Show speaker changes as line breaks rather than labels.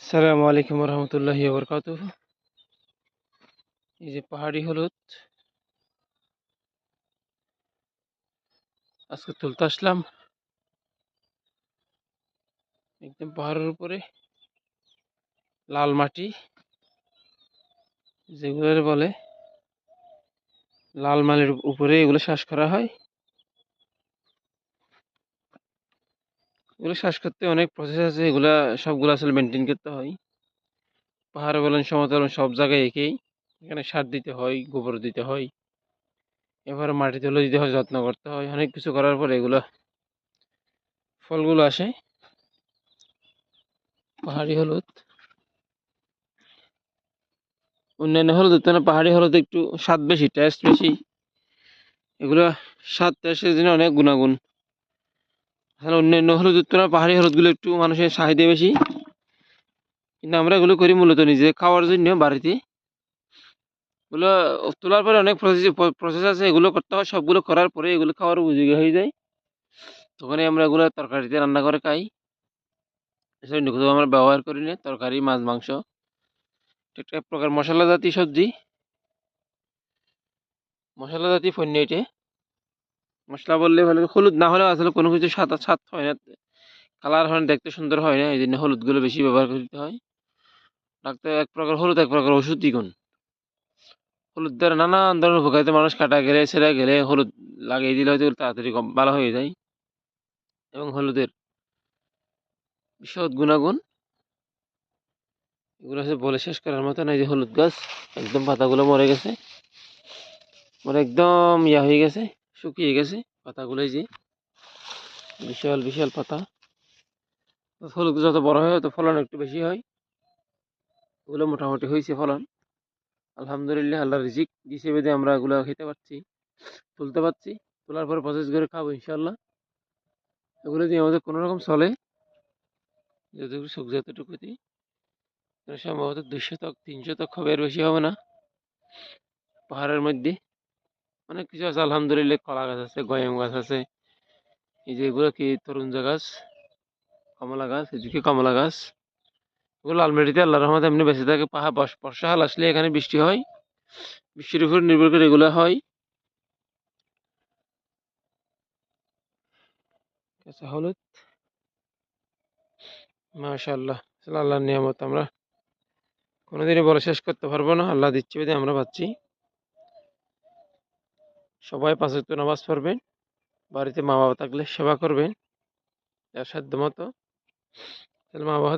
আসসালামু আলাইকুম রহমতুল্লাহি বরকাতুহ। এই যে পাহাড়ি হলুদ আজকে তুলতে আসলাম একদম পাহাড়ের উপরে। লাল মাটি যেগুলো বলে লাল মাটির উপরে এগুলো চাষ করা হয়। এগুলো চাষ করতে অনেক প্রসেস আছে, এগুলা সবগুলো আসলে মেনটেন করতে হয়। পাহাড়ে বলেন সমতল সব জায়গায় একই। এখানে সার দিতে হয়, গোবর দিতে হয়, এবারে মাটি তুলে দিতে হয়, যত্ন করতে হয়, অনেক কিছু করার পরে এগুলো ফলগুলো আসে। পাহাড়ি হলুদ অন্যান্য হলুদের তুলনায় পাহাড়ি হলুদ একটু স্বাদ বেশি, টেস্ট বেশি। এগুলো স্বাদ টেস্টের জন্য অনেক গুণাগুণ। আসলে অন্যান্য হলুদের তুলনায় পাহাড়ি হলুদগুলো একটু মানুষের চাহিদা বেশি, কিন্তু আমরা এগুলো করি মূলত নিজে খাওয়ার জন্য বাড়িতে। এগুলো তোলার পরে অনেক প্রসেস আছে, এগুলো করতে হয়। সবগুলো করার পরে এগুলো খাওয়ার উপযোগী হয়ে যায়, তখনই আমরা এগুলো তরকারিতে রান্না করে খাই। এছাড়া অন্য কোথাও আমরা ব্যবহার করি না। তরকারি, মাছ, মাংস, একটা এক প্রকার মশলা জাতীয় সবজি, মশলা জাতীয় পণ্য এটি। মশলা বললে ভালো, হলুদ না হলেও আসলে কোনো কিছু স্বাদ স্বাদ হয় না, কালার হয় না, দেখতে সুন্দর হয় না। এই জন্য হলুদগুলো বেশি ব্যবহার করতে হয়। ডাক্তার এক প্রকার হলুদ এক প্রকার ওষুধি গুণ। হলুদ দ্বারা নানান ধরনের উপকারিতা, মানুষ কাটা গেলে ছেঁড়া গেলে হলুদ লাগিয়ে দিলে হয়তো তাড়াতাড়ি ভালো হয়ে যায়। এবং হলুদের বিশদ গুণাগুণ এগুলো হচ্ছে বলে শেষ করার মতো না। এই যে হলুদ গাছ একদম পাতাগুলো মরে গেছে, মরে একদম হয়ে গেছে, শুকিয়ে গেছে পাতাগুলো। এই যে বিশাল বিশাল পাতা। হলুদ যত বড় হয় তত ফলন একটু বেশি হয়। এগুলো মোটামুটি হয়েছে ফলন, আলহামদুলিল্লাহ। আল্লাহ রিজিক দিছে বেঁধে আমরা এগুলো খেতে পারছি, তুলতে পারছি। তোলার পরে প্রসেস করে খাবো ইনশাল্লাহ। এগুলো দিয়ে আমাদের কোনো রকম চলে, যতটুকু সুখ যতটুকু দিই। সম্ভবত 200 300 বের বেশি হবে না। পাহাড়ের মধ্যে অনেক কিছু আছে আলহামদুলিল্লাহ। কলা গাছ আছে, গয়াম গাছ আছে। এই যে এগুলো কি তরুঞ্জা গাছ, কমলা গাছ, এদিকে কমলা গাছ। এগুলো আলমারিতে আল্লাহ রহমতে এমনি বেঁচে থাকে। পাহাড় বর্ষাকাল আসলে এখানে বৃষ্টি হয়, বৃষ্টির উপর নির্ভর করে এগুলো হয়। কাঁচা হলুদ, মাশাআল্লাহ। আল্লাহর নিয়ামত, আমরা কোনোদিনই বলে শেষ করতে পারবো না। আল্লাহ দিচ্ছে বেঁধে আমরা পাচ্ছি। সবাই 5 ওয়াক্ত নামাজ পড়বেন, বাড়িতে মা বাবা থাকলে সেবা করবেন যার সাধ্য মতো। মা বাবা